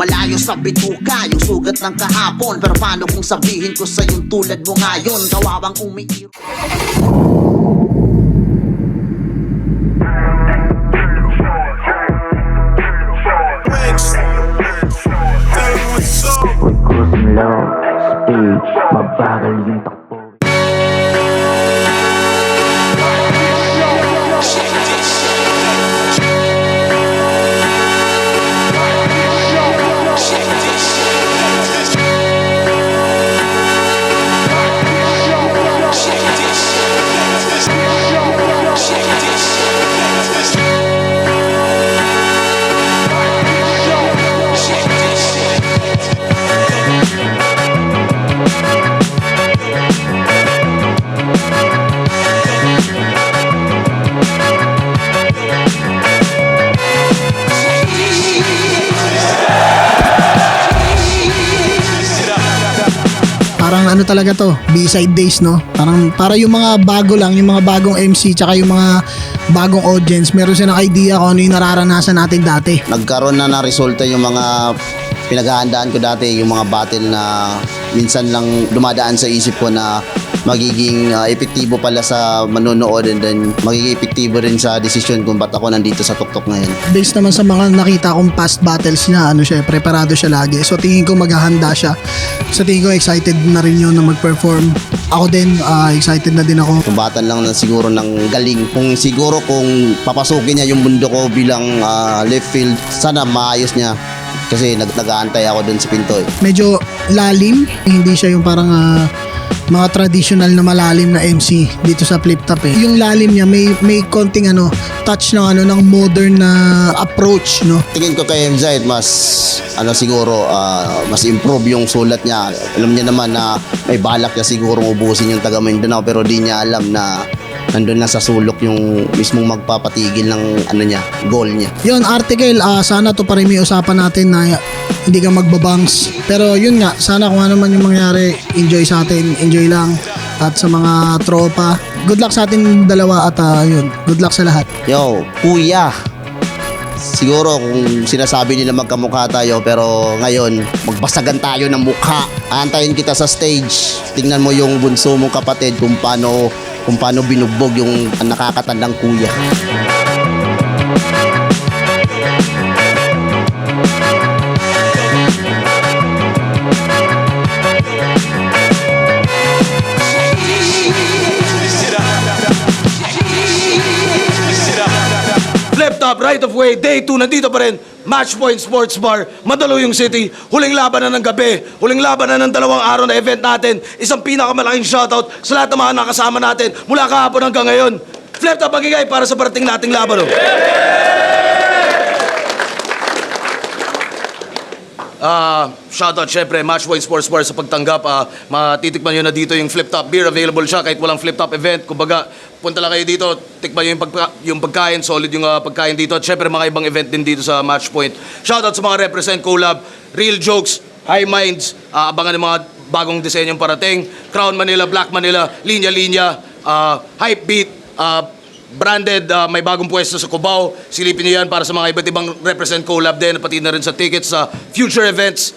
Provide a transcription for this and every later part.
malayo sa bituka yung sugat ng kahapon. Pero paano kung sabihin ko sa yung tulad mo ngayon, kawawang umiiro. Pagkus low, stage, mabagal yung takbo. Parang ano talaga to, B-side days, no? Para yung mga bago lang, yung mga bagong MC tsaka yung mga bagong audience, meron silang idea kung ano yung nararanasan natin dati. Nagkaroon na ng resulta yung mga pinaghahandaan ko dati, yung mga battle na minsan lang dumadaan sa isip ko na magiging epektibo pala sa manonood, and then magiging epektibo rin sa desisyon kung ba't ako nandito sa tuktok ngayon. Based naman sa mga nakita kong past battles niya, ano siya, preparado siya lagi. So tingin ko maghahanda siya. So tingin ko excited na rin yun na mag-perform. Ako din, excited na din ako. Kumbatan lang na siguro ng galing. Kung siguro kung papasukin niya yung mundo ko bilang left field, sana maayos niya. Kasi nag-aantay ako dun sa pinto. Medyo lalim, hindi siya yung parang mga traditional na malalim na MC dito sa Flip Top eh. Yung lalim niya may konting touch ng ng modern na approach, no. Tingin ko kay MZ mas siguro mas improve yung sulat niya. Alam niya naman na may balak niya siguro ubusin yung taga Mindanao, pero di niya alam na nandun na sa sulok yung mismong magpapatigil ng niya, goal niya. Yun, article, sana to pa rin may usapan natin na hindi ka magbabangs. Pero yun nga, sana kung ano man yung mangyari, enjoy sa atin, enjoy lang. At sa mga tropa, good luck sa atin dalawa at yun, good luck sa lahat. Yo, kuya! Siguro kung sinasabi nila magkamukha tayo, pero ngayon magbasagan tayo ng mukha. Aantayin kita sa stage. Tingnan mo yung bunso mong kapatid kung paano binugbog yung nakakatandang kuya. Flip Top, Right of Way, Day 2, nandito pa rin, Matchpoint Sports Bar, Mandaluyong City, huling laban na ng gabi, huling laban na ng 2 araw na event natin, isang pinakamalaking shoutout sa lahat ng mga nakasama natin mula kahapon hanggang ngayon. Flip Top, magigay para sa parating nating laban. Shoutout syempre, Matchpoint Sports Bar sa pagtanggap. Matitikman nyo na dito yung Flip Top beer. Available siya kahit walang Flip Top event. Kumbaga, punta lang kayo dito, tikman nyo yung pagkain, solid yung pagkain dito. At syempre, mga ibang event din dito sa Matchpoint. Shoutout sa mga represent collab, Real Jokes, High Minds, abangan ng mga bagong disenyong parating, Crown Manila, Black Manila, Linya Linya, Hype Beat, branded, may bagong pwesto sa Cubao. Silipin niyo yan para sa mga iba't ibang represent collab din, pati na rin sa tickets sa future events.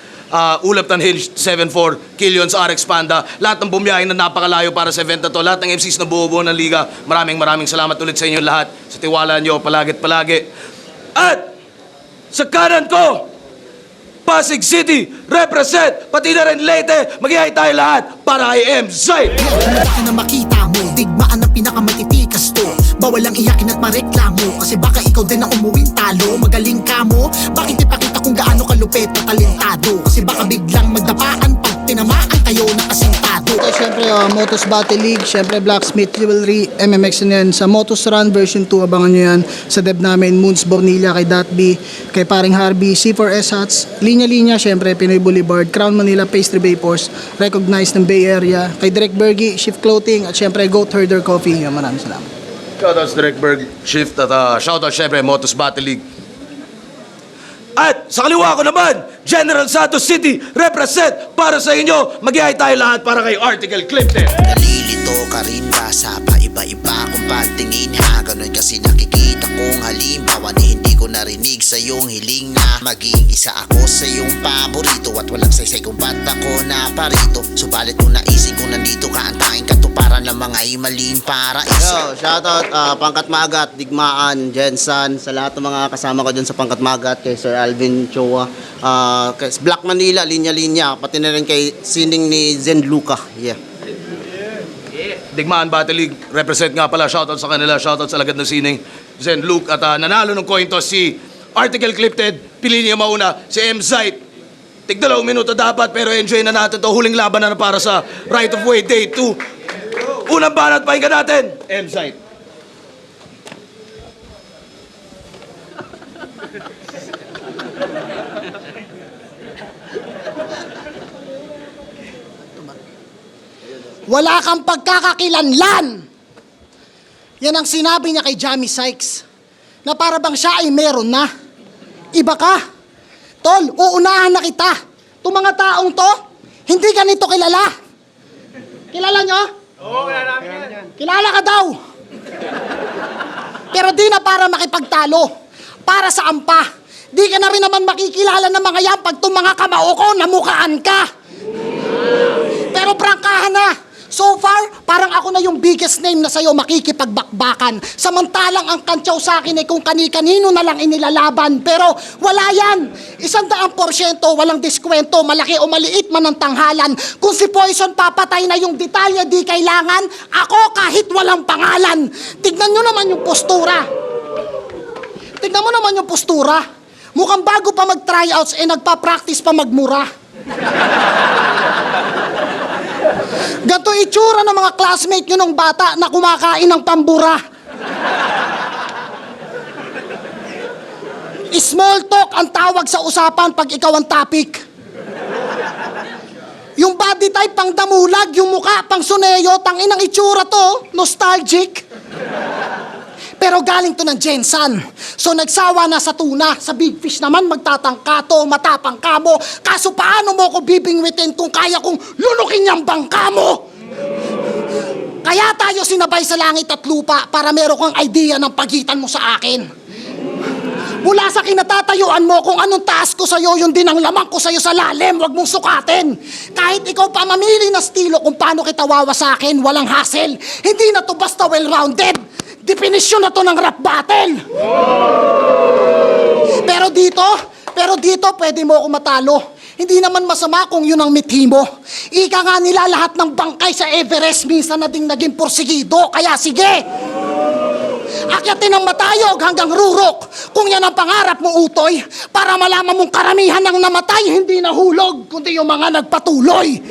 Ulap Tanhil 74, Killions, RX Panda, lahat ng bumiyahin na napakalayo para sa event na to, lahat ng MCs na buo-buo ng liga. Maraming salamat ulit sa inyo lahat sa tiwala nyo palagi. At sa kanan ko, Pasig City, represent, pati na rin Leyte, mag-ihay tayo lahat para kay MZ. Laki na makita mo, digmaan ang pinakamatitikas to. Bawal lang iyakin at mareklamo, kasi baka ikaw din ang umuwing talo. Magaling ka mo, bakit ipakita kung gaano kalupit o talentado? Kasi baka biglang magdapaan pag tinamaan kayo na kasintado. So, syempre, Motos Battle League, syempre Blacksmith Jewelry, MMX na yan. Sa Motos Run version 2, abangan nyo yan. Sa dev namin, Moons Bornilla, kay Datby, kay Paring Harvey, C4S Hats, Linya, syempre, Pinoy Boulevard, Crown Manila, Pastry Vapors, recognized ng Bay Area, kay Direk Bergie, Shift Clothing, at syempre, Goat Herder Coffee. Yan, maraming salamat. Shoutouts Direk Berg, Shift, at shoutout syempre Motos Battle League. At sa kaliwa ko naman, General Santos City, represent para sa inyo. Mag-ihay tayo lahat para kay Article Clifton. Nalilito ka rin ba sa paiba-iba kung patingin ha? Ganon kasi nakikita kong halimbawa na hindi ko ko narinig sa iyong hiling na maging isa ako sa iyong paborito. At walang saysay kung ba't ako naparito. Subalit kung naisip kung nandito ka, ang tanging katuparan ng mga himaling paraiso. Yo, shoutout Pangkat Magat, Digmaan, Jensan, sa lahat ng mga kasama ko dyan sa Pangkat Magat, kay Sir Alvin Choa, kay Black Manila, Linya Linya, pati na rin kay sining ni Zen Luca. Yeah. Digmaan Battle League, represent nga pala, shoutout sa kanila, shoutout sa lagad ng sining Zen Luke. At nanalo ng coin toss si Article Clipted, pili niya mauna, si M-Zite. Tig 2 minuto dapat, pero enjoy na natin to. Huling laban na para sa Right of Way Day 2. Unang banat, pakinggan natin, M-Zite. Wala kang pagkakakilanlan. Yan ang sinabi niya kay Jamie Sykes. Na para bang siya ay meron na. Iba ka. Tol, uunahan na kita. Itong mga taong to, hindi ganito kilala. Kilala nyo? Oo, kilala namin yan. Kilala ka daw. Pero di na para makipagtalo. Para sa ampa. Di ka na rin naman makikilala ng mga yan pag itong mga kamao ko, namukaan ka. Pero prangkahan na. So far, parang ako na yung biggest name na sa'yo makikipagbakbakan. Samantalang ang kantsaw sa akin ay kung kani-kanino na lang inilalaban. Pero wala yan. 100% walang diskwento, malaki o maliit man ang tanghalan. Kung si Poison papatay na yung detalye di kailangan, ako kahit walang pangalan. Tignan nyo naman yung postura. Tignan mo naman yung postura. Mukhang bago pa mag-tryouts, nagpa-practice pa magmura. Ganto itsura ng mga classmate nyo nung bata na kumakain ng pambura. Small talk ang tawag sa usapan pag ikaw ang topic. Yung body type pang damulag, yung mukha pang suneyo, tanginang itsura to, nostalgic. Pero galing to ng Jensan. So nagsawa na sa tuna. Sa big fish naman magtatangka to, matapang ka mo. Kaso paano mo ko bibingwitin kung kaya kong lunukin niyang bangka mo? Kaya tayo sinabay sa langit at lupa para meron kang idea ng pagitan mo sa akin. Mula sa kinatatayuan mo kung anong taas ko sa'yo, yun din ang lamang ko sa'yo sa lalim, wag mong sukatin. Kahit ikaw pa mamili na estilo kung paano kita wawasakin, walang hassle. Hindi na to basta well-rounded. Definisyon na to ng rap battle. Pero dito, pwede mo ako matalo. Hindi naman masama kung yun ang mithi mo. Ika nga nila lahat ng bangkay sa Everest minsan na ding naging porsigido. Kaya sige, akyatin ang matayog hanggang rurok. Kung yan ang pangarap mo, utoy, para malaman mong karamihan ng namatay, hindi nahulog, kundi yung mga nagpatuloy.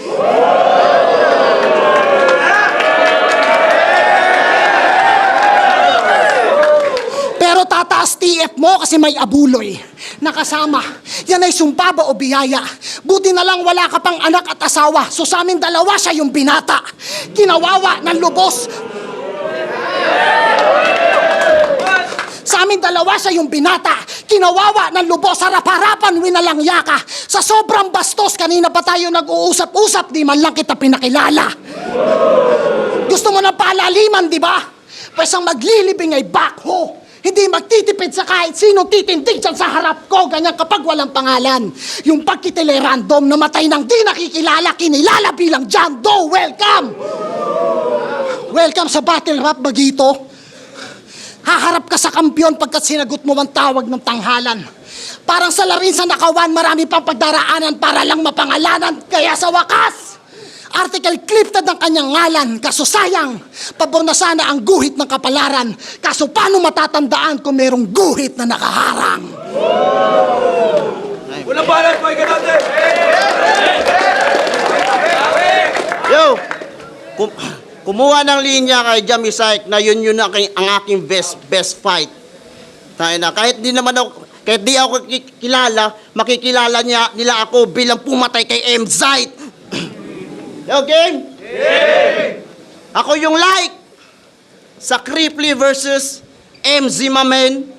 Pero tataas TF mo kasi may abuloy. Nakasama. Yan ay sumpa ba o biyaya? Buti na lang wala ka pang anak at asawa. So sa amin dalawa siya yung binata. Kinawawa ng lubos. Sa amin dalawa siya yung binata. Kinawawa ng lubos. Harap-harapan, winalang yaka. Sa sobrang bastos, kanina pa tayo nag-uusap-usap, di man lang kita pinakilala. Gusto mo ng palaliman, di ba? Pues ang maglilibing ay backho. Hindi magtitipid sa kahit sino titindig dyan sa harap ko. Ganyan kapag walang pangalan. Yung pagkitili random, namatay nang di nakikilala, kinilala bilang John Doe. Welcome! Welcome sa battle rap, Bagito. Haharap ka sa kampiyon pagkat sinagot mo ang tawag ng tanghalan. Parang sa larin sa nakawan, marami pang pagdaraanan para lang mapangalanan. Kaya sa wakas, article clipped ng kanyang ngalan. Kaso sayang, pabor na sana ang guhit ng kapalaran. Kaso paano matatandaan kung merong guhit na nakaharang? Walang banat, pakinggan natin! Yo! Kumuha ng linya kay Jamie Sykes na yun ang aking best fight. Tayo na, kahit di ako kilala, makikilala nila ako bilang pumatay kay M-Zite. Yo, game? Yeah! Ako yung like sa Cripply versus MZ Mamen.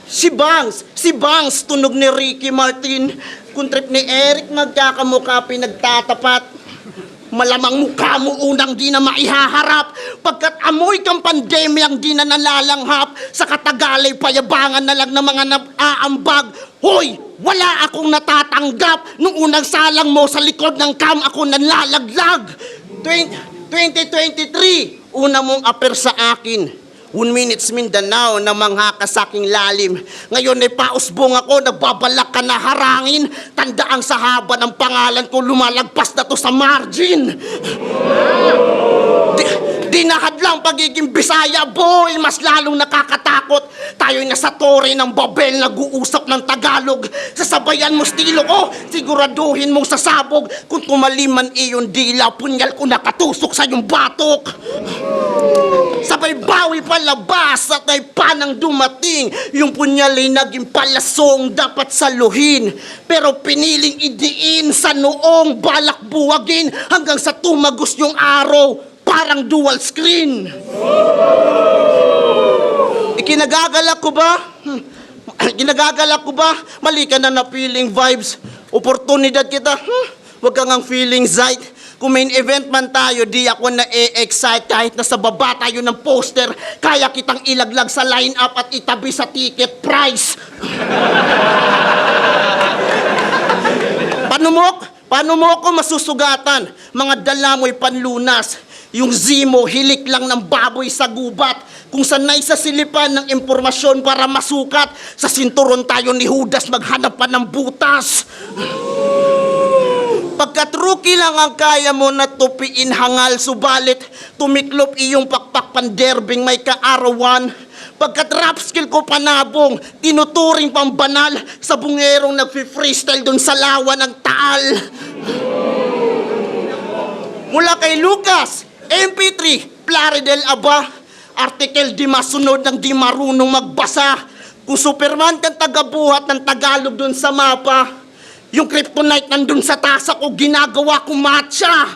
Si Bangs, tunog ni Ricky Martin. Kung trip ni Eric, magkakamukha pinagtatapat. Malamang mukha mo unang di na maihaharap, pagkat amoy kang pandemyang di na nalalanghap, sa katagalay payabangan na lang ng mga naaambag. Hoy, wala akong natatanggap, nung unang salang mo sa likod ng cam ako nanlalaglag. 2023, una mong appear sa akin. 1 Minutes Mindanao na mangha sa aking lalim. Ngayon ay pausbong ako, nagbabalak ka na harangin. Tandaang sa haba ng pangalan ko, lumalagpas na to sa margin. Dinahad lang pagiging Bisaya, boy, mas lalong nakakatakot. Tayo'y nasa tore ng Babel, nag-uusap ng Tagalog. Sasabayan mo stilo ko, siguraduhin mong sasabog. Kung tumaliman iyon dila, punyal ko nakatusok sa iyong batok. Sabay bawi palabas at ay panang dumating. Yung punyal ay naging palasong dapat saluhin, pero piniling idiin sa noong balak buwagin, hanggang sa tumagos yung araw, parang dual screen. Ikinagagalak ko ba? Ginagagalak ko ba? Mali ka na na feeling vibes. Oportunidad kita. Huwag kang ang feeling zight. Kung main event man tayo, di ako na-excite. Kahit nasa baba tayo ng poster, kaya kitang ilaglag sa line-up at itabi sa ticket price. Paano mo ako masusugatan? Mga dala mo'y panlunas. Yung Zimo, hilik lang ng baboy sa gubat. Kung sanay sa silipan ng impormasyon para masukat, sa sinturon tayo ni Judas maghanap pa ng butas. Pagkat rookie lang ang kaya mo na tupiin hangal, subalit tumiklop iyong pakpak panderbing may kaarawan. Pagkat rap skill ko panabong, tinuturing pang banal, sa bungerong nagfi-freestyle dun sa lawa ng Taal. Mula kay Lucas, MP3, Plaridel Aba, article di masunod ng di marunong magbasa. Kung Superman kang tagabuhat ng Tagalog dun sa mapa, yung kryptonite nandun sa tasa ko, ginagawa ko matcha.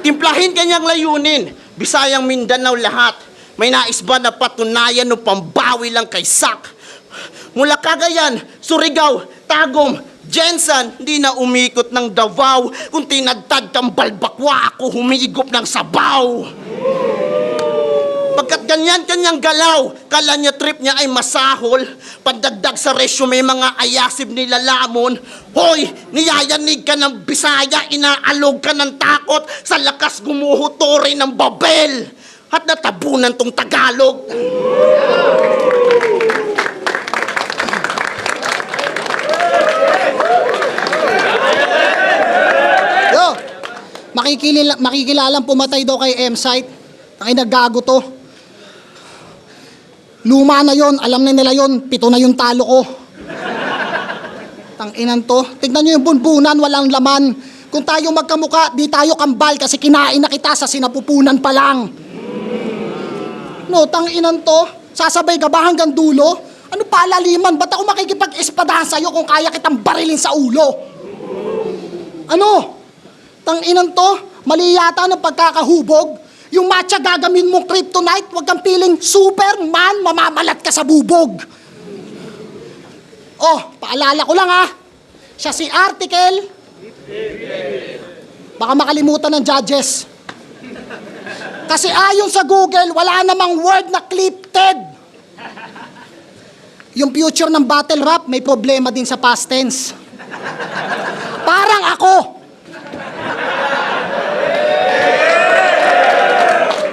Timplahin kanyang layunin, Bisayang Mindanao lahat. May nais ba na patunayan o pambawi lang kay Sak? Mula Cagayan, Surigao, Tagum, Jensen, di na umikot ng Davao. Kung tinadtad kang balbakwa, ako humigop ng sabaw. Pagkat ganyan kanyang galaw, kala niya trip niya ay masahol. Pandagdag sa resume mga ayasib nila lamon. Hoy, niyayanig ka ng Bisaya, inaalog ka ng takot. Sa lakas gumuhutore ng Babel, at natabunan tong Tagalog. Yo, makikilalang pumatay daw kay M-Site. Ang naggago to. Luma na yon, alam na nila yon, 7 na yung talo ko. Tanginan to. Tignan nyo yung bunbunan, walang laman. Kung tayo magkamuka, di tayo kambal kasi kinain na kita sa sinapupunan pa lang. No, tanginan to. Sasabay ka ba hanggang dulo? Ano palaliman? Ba't ako makikipag-espadahan sa'yo kung kaya kitang barilin sa ulo? Ano? Tanginan to. Mali yata ng pagkakahubog. Yung matcha gagamin mong kryptonite, huwag kang piling Superman, mamamalat ka sa bubog. Oh, paalala ko lang ha. Siya si Article. Baka makalimutan ng judges. Kasi ayon sa Google, wala namang word na clipped. Yung future ng battle rap, may problema din sa past tense. Parang ako.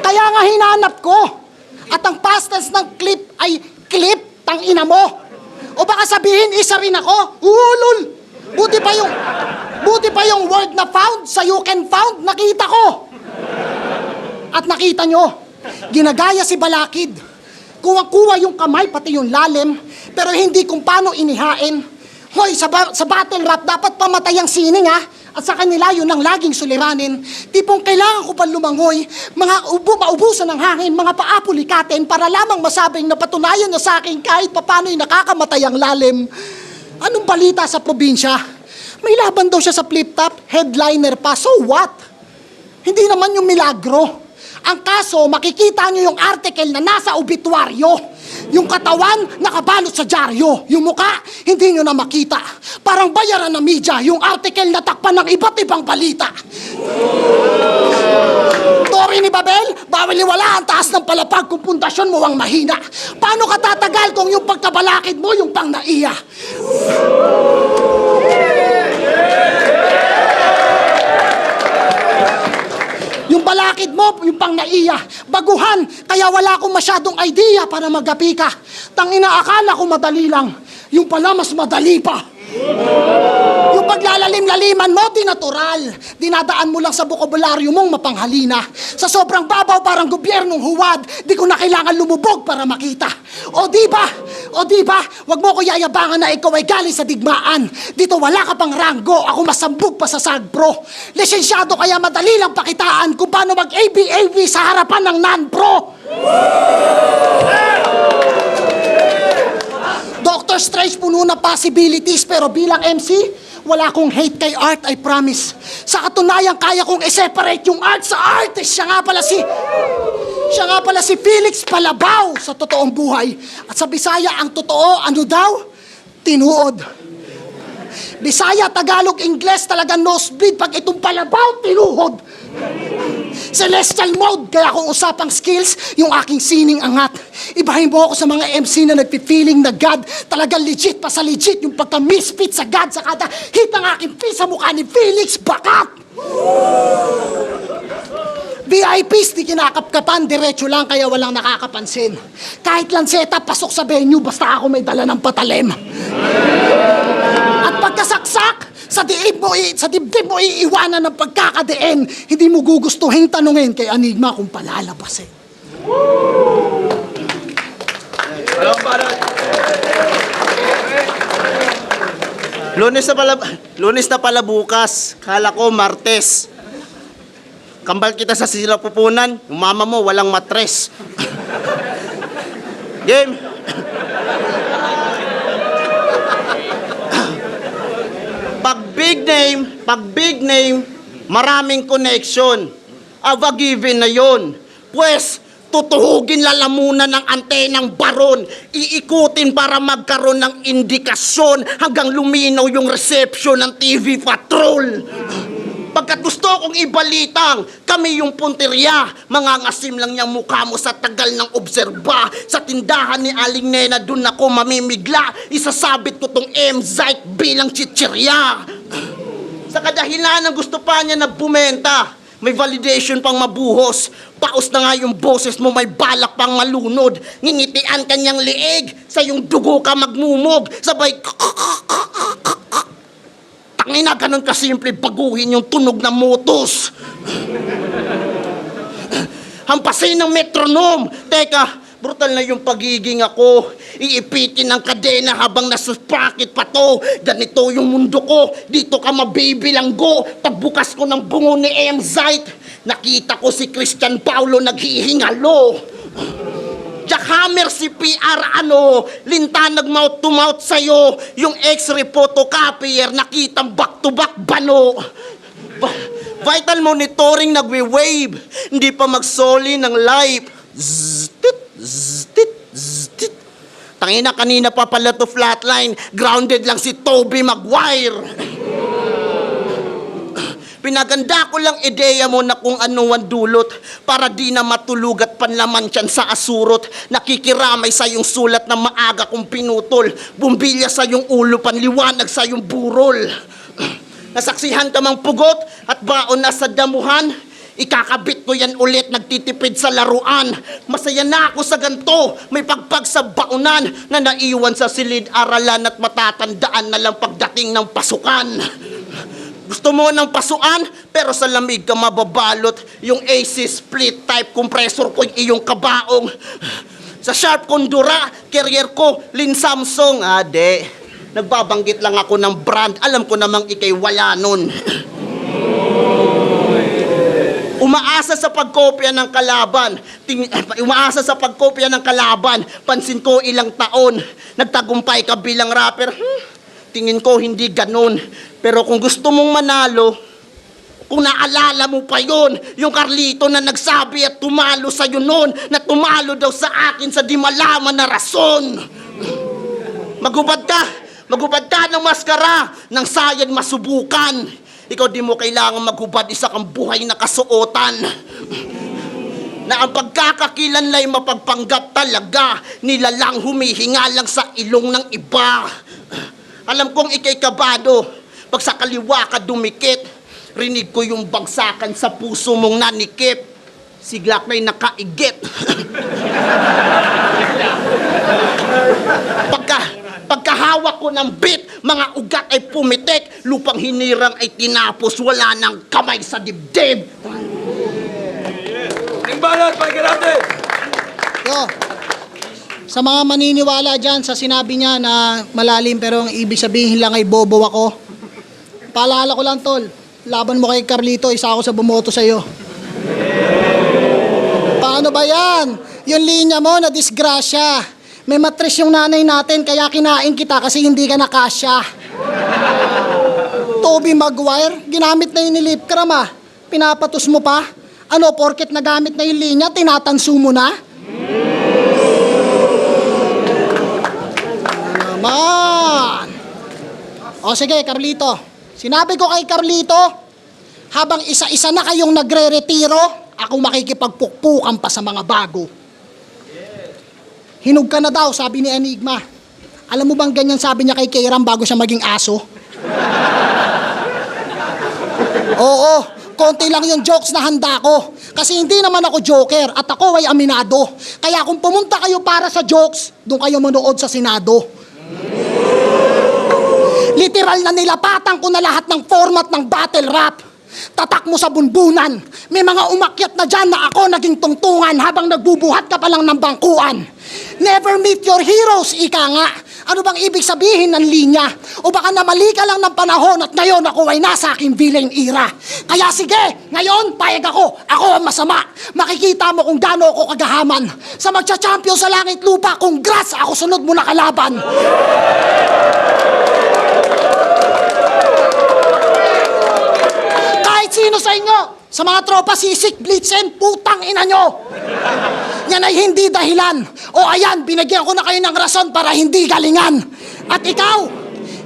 Kaya nga hinanap ko. At ang past tense ng clip ay clip, tangina mo. O baka sabihin, isa rin ako. Ulul. Buti pa yung word na found sa you can found, nakita ko. At nakita nyo, ginagaya si Balakid. Kuha-kuha yung kamay, pati yung lalim, pero hindi kung paano inihain. Hoy, sa battle rap, dapat pamatay ang sining ha. At sa kanila, yun ang laging suliranin. Tipong kailangan ko pa lumangoy, mga maubusan ng hangin, mga paapulikatin, para lamang masabing napatunayan na sa akin kahit papano'y nakakamatay ang lalim. Anong balita sa probinsya? May laban daw siya sa flip-top, headliner pa, so what? Hindi naman yung milagro. Ang kaso, makikita nyo yung article na nasa obituaryo. Yung katawan, nakabalot sa dyaryo. Yung muka, hindi nyo na makita. Parang bayaran ng media, yung article na takpan ng iba't ibang balita. Tori ni Babel, bawal iwala ang taas ng palapag kung pundasyon mo ang mahina. Paano ka tatagal kung yung pagkabalakid mo yung pang naiya? Yung balakid mo, yung pang naiya. Baguhan, kaya wala akong masyadong idea para magapi ka. Tangina, akala ko madali lang. Yung pala, mas madali pa. Yung paglalalim-laliman mo, di natural. Dinadaan mo lang sa bokabularyo mong mapanghalina. Sa sobrang babaw, parang gobyernong huwad. Di ko na kailangan lumubog para makita. O di ba? Wag mo ko yayabangan na ikaw ay galing sa digmaan. Dito wala ka pang ranggo. Ako masambog pa sa sagbro. Lisensyado kaya madali lang pakitaan kung paano mag-ABAB sa harapan ng non-pro. Dr. Strange puno na possibilities pero bilang MC, wala akong hate kay art, I promise. Sa katunayan, kaya kong i-separate yung art sa artist. Siya nga pala si Felix Palabaw sa totoong buhay. At sa Bisaya, ang totoo, ano daw? Tinuod. Bisaya, Tagalog, Ingles, talagang nosebleed. Pag itong Palabaw, tinuhod. Celestial mode, kaya kung usapang skills, yung aking sining angat. Ibahin mo ako sa mga MC na nagpi-feeling na God. Talagang legit pa sa legit yung pagka-misfit sa God sa kada hit ng aking face sa mukha ni Felix Bakat. VIPs, di kinakapkapan, diretso lang kaya walang nakakapansin. Kahit lanseta, pasok sa venue, basta ako may dala ng patalim. At pagkasaksak, sa dibdib mo iiwanan ng pagkakadiin. Hindi mo gugustuhin tanungin kay Enigma kung palalabasin. Lunes na pala bukas. Kala ko Martes. Kambal kita sa sinapupunan. Yung mama mo walang matres. Game. Pag big name, maraming connection. Ava given na yon. Pwes, tutuhugin lalamunan ng antenang baron. Iikutin para magkaroon ng indikasyon hanggang luminaw yung reception ng TV Patrol. Pagkat gusto kong ibalitang, kami yung punteriya. Mangangasim lang niyang mukha mo sa tagal ng obserba. Sa tindahan ni Aling Nena, dun ako mamimigla. Isasabit ko tong M-Zyte bilang chichirya. Sa kadahilan ng gusto pa niya na bumenta, may validation pang mabuhos. Paus na nga yung boses mo, may balak pang malunod. Ngingitian kanyang liig, sa yung dugo ka magmumog. Sabay tangina, ganun kasimple baguhin yung tunog ng motos. Hampasin ng metronome. Teka, brutal na yung pagiging ako. Iipitin ng kadena habang nasuspakit pa to. Ganito yung mundo ko. Dito ka mabibilanggo. Pagbukas ko ng bungo ni M-Zyte, nakita ko si Christian Paulo naghihingalo. Jackhammer si PR lintanag mouth to mouth sa'yo. Yung X-ray photocopier nakitang back to back bano. Vital monitoring nagwe-wave. Hindi pa magsoli ng live. Zzzt. Tangina, kanina pa pala to flatline. Grounded lang si Toby Maguire. Pinaganda ko lang ideya mo na kung ano ang dulot para di na matulog at panlaman siyan sa asurot. Nakikiramay sa yung sulat na maaga kong pinutol. Bumbilya sa yung ulo, panliwanag sa yung burol. Nasaksihan ka mang pugot at baon na sa damuhan. Ikakabit ko yan ulit, nagtitipid sa laruan. Masaya na ako sa ganto, may pagpag sa baunan na naiwan sa silid-aralan at matatandaan na lang pagdating ng pasukan. Gusto mo ng pasuan, pero sa lamig ka mababalot. Yung AC split type compressor ko yung iyong kabaong. Sa Sharp Condura, carrier ko, Lin Samsung. Ade, nagbabanggit lang ako ng brand. Alam ko namang ikay wala nun. Umaasa sa pagkopya ng kalaban. Pansin ko ilang taon. Nagtagumpay ka bilang rapper. Tingin ko hindi ganun. Pero kung gusto mong manalo, Kung naalala mo pa yon, yung Carlito na nagsabi at tumalo sa'yo noon, na tumalo daw sa akin sa di malaman na rason. Magubad ka ng maskara, nang sayad masubukan. Ikaw di mo kailangan maghubad, isa kang buhay na kasuotan. Na ang pagkakakilanlay mapagpanggap talaga, nila lang humihinga lang sa ilong ng iba. Alam kong ikay kabado, pag sa kaliwa ka dumikit, rinig ko yung bagsakan sa puso mong nanikip. Siglak na'y nakaigit. Pagkahawak ko ng beat, mga ugat ay pumitik, lupang hinirang ay tinapos, wala nang kamay sa dibdib. Timbalan, pakinggan natin! Yo, sa mga maniniwala dyan sa sinabi niya na malalim pero ang ibig sabihin lang ay bobo ako, paalala ko lang tol, laban mo kay Carlito, isa ako sa bumoto sa'yo. Paano ba yan? Yung linya mo na disgrasya. May matris yung nanay natin kaya kinain kita kasi hindi ka nakasya. Tobey Maguire, ginamit na yung nilip cram ah. Pinapatos mo pa? Ano, porket nagamit na yung linya, tinatanso mo na? Naman. O sige, Carlito. Sinabi ko kay Carlito, habang isa-isa na kayong nagre-retiro, ako makikipagpukpukan pa sa mga bago. Hinog ka na daw, sabi ni Enigma. Alam mo bang ganyan sabi niya kay Kairam bago siya maging aso? Oo, konti lang yung jokes na handa ko. Kasi hindi naman ako joker at ako ay aminado. Kaya kung pumunta kayo para sa jokes, doon kayo manood sa Senado. Literal na nilapatan ko na lahat ng format ng battle rap. Tatak mo sa bunbunan. May mga umakyat na dyan na ako naging tungtungan habang nagbubuhat ka pa lang ng bangkuan. Never meet your heroes, ika nga. Ano bang ibig sabihin ng linya? O baka namali ka lang ng panahon at ngayon ako ay nasa aking villain era. Kaya sige, ngayon payag ako. Ako ang masama. Makikita mo kung gaano ako kagahaman. Sa magcha-champion sa langit lupa, congrats, ako sunod mo na kalaban. Kahit sino sa inyo, sa mga tropa sisik, blitzen, putang ina nyo. Yan ay hindi dahilan. O ayan, binigyan ko na kayo ng rason para hindi galingan. At ikaw,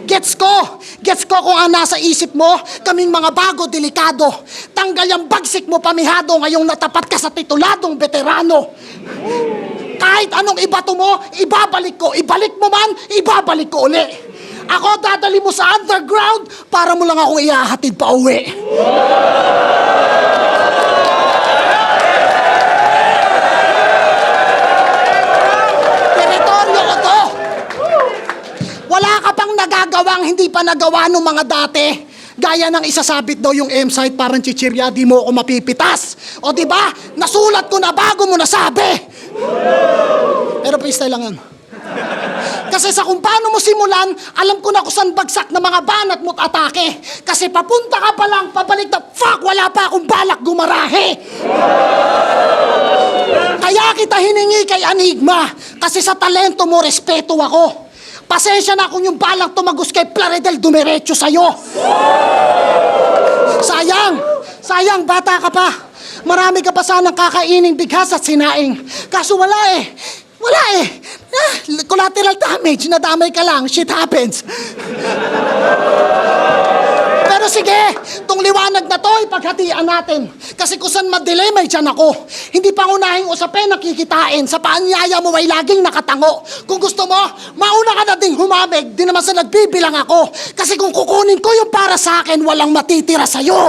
gets ko kung ang nasa isip mo, kaming mga bago, delikado. Tanggal yung bagsik mo pamihado, ngayong natapat ka sa tituladong veterano. Kahit anong ibato mo, ibabalik ko. Ibalik mo man, ibabalik ko uli. Ako dadali mo sa underground para mo lang ako ihahatid pa uwi. Teritoryo ko to. Wala ka pang nagagawang hindi pa nagawa ng mga dati. Gaya ng isasabit daw yung M-site parang chichirya, di mo ako mapipitas. O diba, nasulat ko na bago mo nasabi. Pero freestyle lang yun. Kasi sa kung paano mo simulan, alam ko na kung saan bagsak na mga banat mo't atake. Kasi papunta ka pa lang, pabalik na, fuck, wala pa akong balak gumarahe. Kaya kita hiningi kay Enigma, kasi sa talento mo, respeto ako. Pasensya na kung yung balak tumagos kay Plaridel dumiretso sa'yo. Sayang, bata ka pa. Marami ka pa sanang kakaining bighas at sinaing. Kaso wala eh. Collateral damage, nadamay ka lang, shit happens. Pero sige, tong liwanag na to, ipaghatian natin. Kasi kung saan madelay, may dyan ako. Hindi pangunahing usapin nakikitain, sa paanyaya mo ay laging nakatango. Kung gusto mo, mauna ka na ding humamig, di naman sa nagbibilang ako. Kasi kung kukunin ko yung para sa akin, walang matitira sa'yo.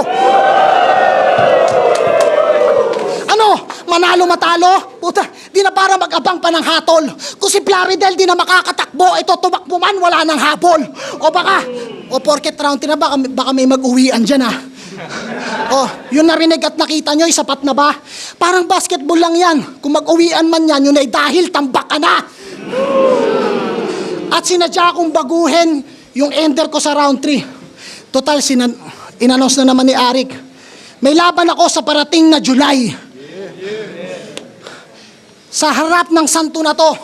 Ano? Manalo matalo? Puta, di na para mag-abang pa ng hatol. Kung si Plaridel di na makakatakbo, ito tumakbo man, wala nang habol. O porket round na baka may mag-uwian dyan ah. Yun narinig at nakita nyo, sapat na ba? Parang basketball lang yan. Kung mag-uwian man yan, yun ay dahil tambak ka na. At sinadya kong baguhin yung ender ko sa round 3. Total, in-announce na naman ni Arik. May laban ako sa parating na July. Sa harap ng santo na to.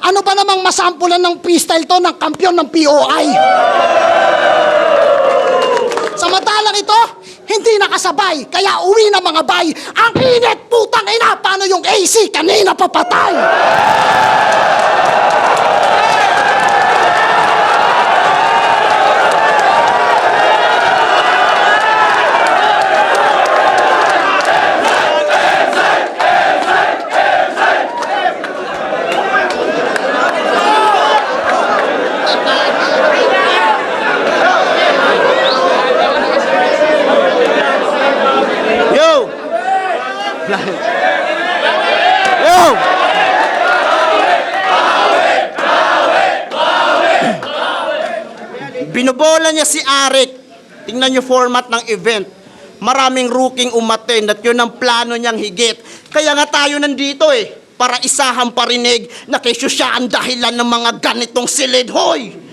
Ano ba namang masampulan ng freestyle to ng kampiyon ng POI? Samantalang ito, hindi nakasabay, kaya uwi na mga bay. Ang init, putang ina, paano yung AC? Kanina papatay. Yo! Yo! Binobola niya si Arik. Tingnan niyo format ng event. Maraming rooking umattend at yun ang plano niyang higit. Kaya nga tayo nandito para isahang parinig na kesyo siya ang dahilan ng mga ganitong silid. Hoy!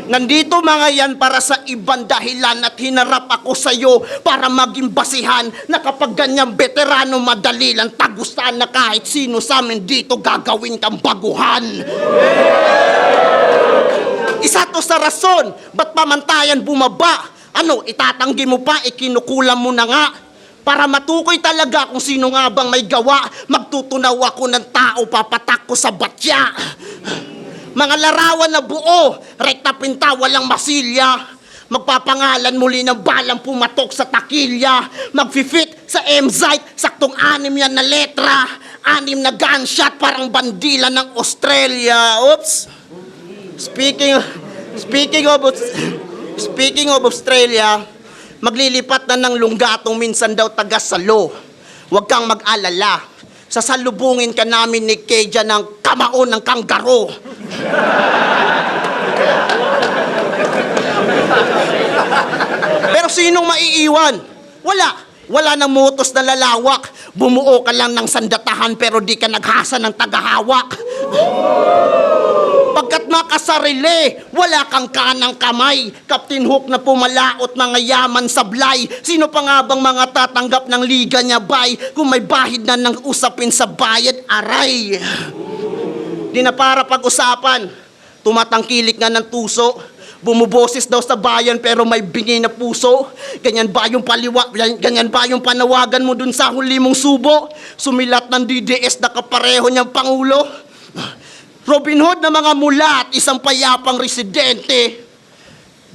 Nandito mga yan para sa ibang dahilan at hinarap ako sa iyo para maging basihan na kapag ganyang veterano madali lang tagustahan na kahit sino sa amin dito gagawin kang baguhan. Isa to sa rason, ba't pamantayan bumaba? Ano, itatanggi mo pa, ikinukulam mo na nga. Para matukoy talaga kung sino nga bang may gawa, magtutunaw ako ng tao, papatak ko sa batya. Mga larawan na buo, rekta pinta, walang masilya. Magpapangalan muli ng balang pumatok sa takilya. Magfi-fit sa M-Zite, saktong 6 yan na letra. 6 na gunshot, parang bandila ng Australia. Oops! Speaking of Australia, maglilipat na ng lunggatong minsan daw taga Salo. Huwag kang mag-alala. Sasalubungin ka namin ni Keja ng kamao ng kanggaro. Pero sinong maiiwan? Wala nang motos na lalawak. Bumuo ka lang ng sandatahan pero di ka naghasa ng tagahawak. Pagkat makasarili, wala kang kanang kamay. Captain Hook na pumalaot mga yaman sablay. Sino pa nga bang mga tatanggap ng liga niya bay? Kung may bahid na ng usapin sa bayad, aray. Di na para pag-usapan. Tumatangkilik nga ng tuso. Bumuboses daw sa bayan pero may bingi na puso. Ganyan ba yung panawagan mo dun sa huli mong subo? Sumilat ng DDS na kapareho niyang Pangulo. Robin Hood na mga mulat, isang payapang residente.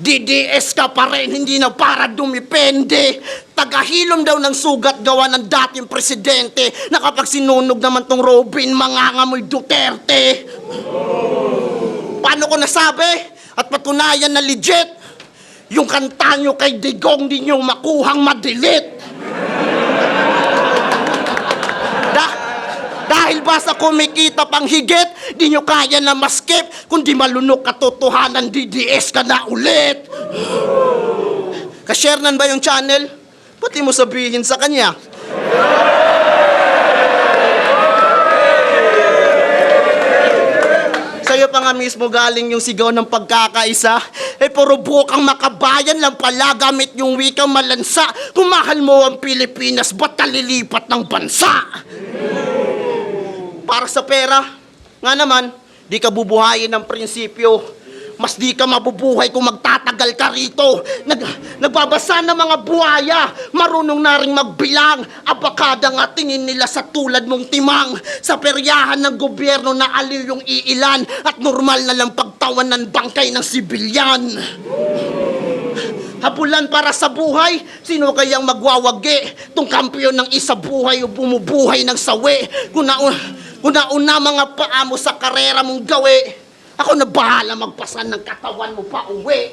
DDS ka pa rin, hindi na para dumipende. Tagahilom daw ng sugat gawa ng dating presidente na kapag sinunog naman tong Robin, mangangamoy Duterte. Paano ko nasabi? At patunayan na legit, yung kanta nyo kay Digong di nyo makuhang madelete. Dahil ba sa kumikita pang higit, di nyo kaya na maskip, kundi malunok katotohanan, DDS ka na ulit. Ka-share nan ba yung channel? Pati mo sabihin sa kanya. Sa'yo pa nga mismo galing yung sigaw ng pagkakaisa. Puro bukang makabayan lang pala gamit yung wikang malansa. Kung mahal mo ang Pilipinas, ba't talilipat ng bansa? Para sa pera, nga naman, di ka bubuhayin ng prinsipyo. Mas di ka mabubuhay kung magtatagal ka rito. Nagbabasa ng mga buhaya, marunong na rin magbilang. Abakada nga tingin nila sa tulad mong timang. Sa peryahan ng gobyerno na aliw yung iilan at normal na lang pagtawan ng bangkay ng sibilyan. Habulan para sa buhay, sino kayang magwawagi? Tung kampiyon ng isa buhay o bumubuhay ng sawi? Kung nauna mga paa mo sa karera mong gawi, ako na bahala magpasan ng katawan mo pa uwi.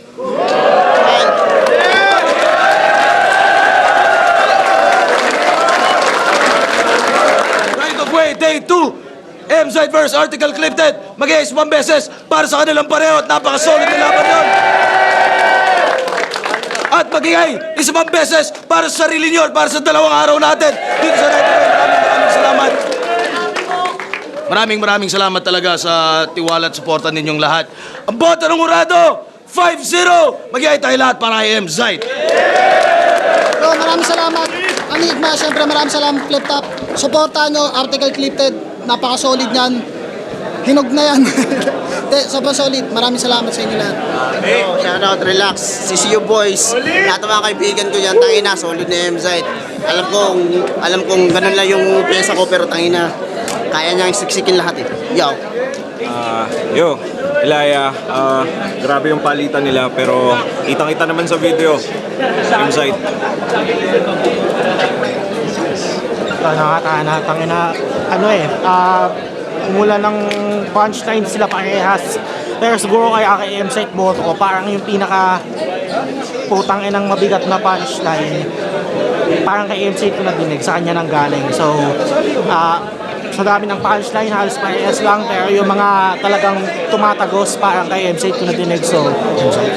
Right of way, day 2. M-Side versus Article Clifted. Mag-i-ace 1 beses para sa kanilang pareho at napakasolid na laban yun. At mag-i-ay 1 beses para sa sarili nyo at para sa 2 araw natin. Dito sa Right of Way, maraming salamat. Maraming salamat talaga sa tiwala at suporta ninyong lahat. Ang boto ng Urado, 5-0. Mag-i-ay tayo lahat para kay M-Side. Bro, maraming salamat. Ang Enigma, syempre maraming salamat Flip Top. Suportahan nyo, Article Clifted. napaka-solid niyan. Hinog na yan. Sobrang solid. Maraming salamat sa inyo lahat. Shout out, relax. CCU boys. Lahat ng mga kaibigan ko dyan, tangina, solid na M-Site. Alam kong ganun lang yung pyesa ko, pero tangina, kaya niyang siksikin lahat eh. Yo. Yo, Ilaya, grabe yung palitan nila pero kitang-kita naman sa video. M-Site. Umula ng punchline sila parehas. Pero siguro kay M-Site boto ko, parang yung pinaka putang inang mabigat na punchline. Parang kay M-Site ko nadinig, sa kanya nang galing. So, sa dami ng punchline, halos parehas lang. Pero yung mga talagang tumatagos, parang kay M-Site ko nadinig. So, M-Site.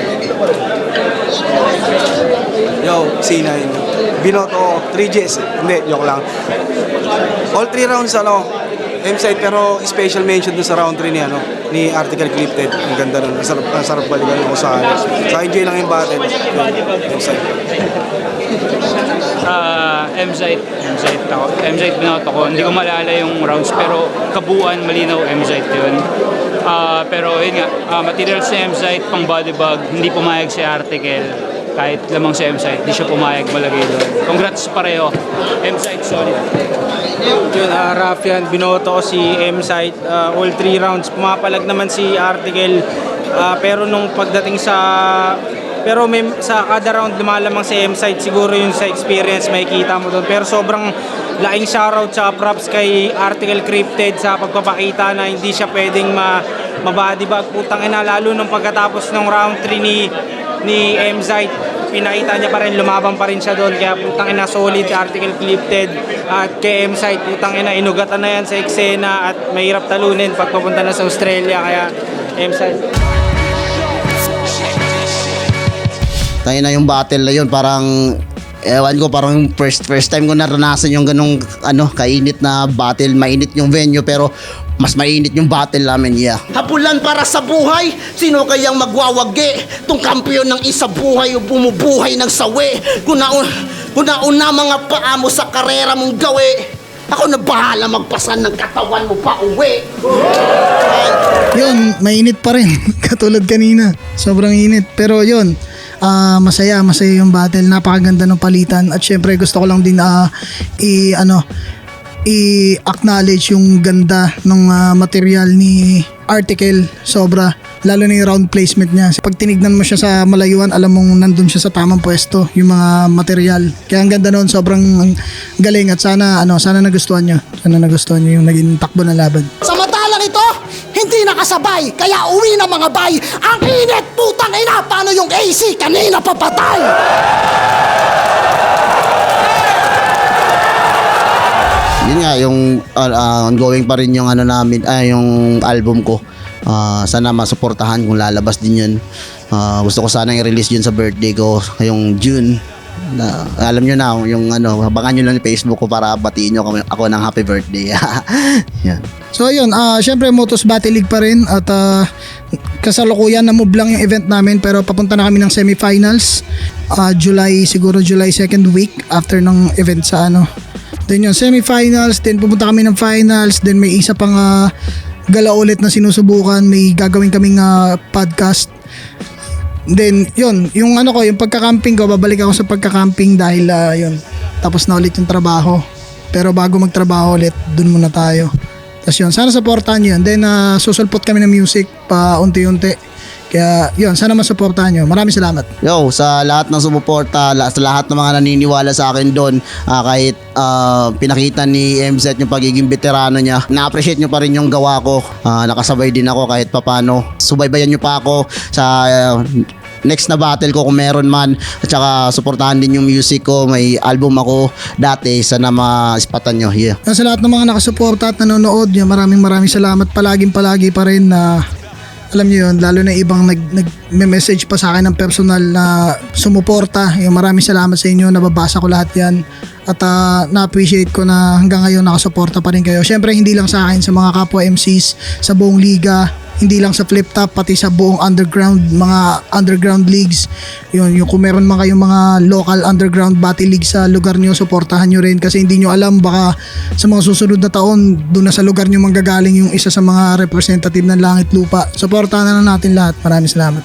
Yo, C9. Binoto, 3Gs. Hindi, joke lang. All 3 rounds, M-Site, pero special mention dun sa round 3 ni Article Clifted. Ang ganda nun. Ang sarap balikan ako sa enjoy lang yung battle. M-Site. M-Site binoto ko. Hindi ko maalala yung rounds pero kabuuan malinaw M-Site yun. Pero yun nga, materials sa M-Site, pang body bag, hindi pumayag si Article. Kahit lamang sa M-Site, di siya pumayag malagay doon. Congrats pareho. M-Site solid. Yun, Rafian, binoto ko si M-Site. All 3 rounds, pumapalag naman si Article. Pero nung pagdating sa... Pero sa kada round lumalamang si M-Site, siguro yun sa experience makikita mo doon. Pero sobrang laking shoutout sa props kay Article Crypted sa pagpapakita na hindi siya pwedeng ma-bodybag. Putang ina, lalo nung pagkatapos ng round 3 ni M-Site, pinakita niya pa rin, lumabang pa rin siya doon. Kaya putang ina, solid Article Clifted. At kay M-Site, putang ina, inugatan na yan sa eksena at mahirap talunin pag papunta na sa Australia. Kaya M-Site. Tayo na yung battle na yun, parang ewan ko, parang first time ko naranasan yung ganong kainit na battle. Mainit yung venue pero mas mainit yung battle namin, yeah. Habulan para sa buhay, sino kayang magwawagi? Tung kampiyon ng isa buhay o bumubuhay ng sawi. Kung nauna mga paa mo sa karera mong gawi, ako na bahala magpasan ng katawan mo pa uwi. Yun, mainit pa rin. Katulad kanina. Sobrang init. Pero yun, masaya yung battle. Napakaganda ng palitan. At syempre gusto ko lang din i-acknowledge yung ganda ng material ni Article. Sobra. Lalo na yung round placement niya. Pag tinignan mo siya sa malayuan, alam mong nandun siya sa tamang pwesto, yung mga material. Kaya ang ganda noon, sobrang galing. At sana nagustuhan nyo. Sana nagustuhan nyo yung naging takbo na laban. Samantalang ito, hindi nakasabay, kaya uwi na mga bay. Ang init, putang ina, paano yung AC kanina papatay? Yun nga, yung ongoing pa rin yung yung album ko. Sana masuportahan kung lalabas din yun. Gusto ko sana i-release yun sa birthday ko ngayong June. Alam nyo na yung abangan nyo lang yung Facebook ko para batiin nyo ako ng happy birthday. Yan. So ayun, syempre Motos Battle League pa rin at kasalukuyan na move lang yung event namin pero papunta na kami ng semifinals. July 2nd week after ng event sa Then yung semifinals, then pupunta kami ng finals, then may isa pang gala ulit na sinusubukan, may gagawin kaming podcast. Then yun, yung yung pagka-camping ko, babalik ako sa pagka-camping dahil yun, tapos na ulit yung trabaho. Pero bago magtrabaho ulit, dun muna tayo. Tapos yun, sana supportahan nyo yun. Then susulpot kami ng music pa unti-unti. Kaya yun, sana masuportahan nyo. Maraming salamat. Yo, sa lahat ng sumuporta, sa lahat ng mga naniniwala sa akin doon, kahit pinakita ni MZ yung pagiging veterano niya, na-appreciate nyo pa rin yung gawa ko. Nakasabay din ako kahit papano. Subaybayan nyo pa ako sa next na battle ko kung meron man. At saka suportahan din yung music ko. May album ako dati. Sana ma-ispatan nyo. Yeah. Sa lahat ng mga nakasuporta at nanonood, maraming salamat. Palagi pa rin na alam niyo yun, lalo na ibang nag-message pa sa akin ng personal na sumuporta. Maraming salamat sa inyo, nababasa ko lahat yan. At na-appreciate ko na hanggang ngayon nakasuporta pa rin kayo. Syempre hindi lang sa akin, sa mga kapwa MCs, sa buong liga. hindi lang sa flip top, pati sa buong underground, mga underground leagues. Yun, yung kung meron man kayong mga local underground battle league sa lugar nyo, suportahan nyo rin kasi hindi nyo alam, baka sa mga susunod na taon doon na sa lugar nyo manggagaling yung isa sa mga representative ng Langit Lupa. Suportahan na natin lahat. Maraming salamat.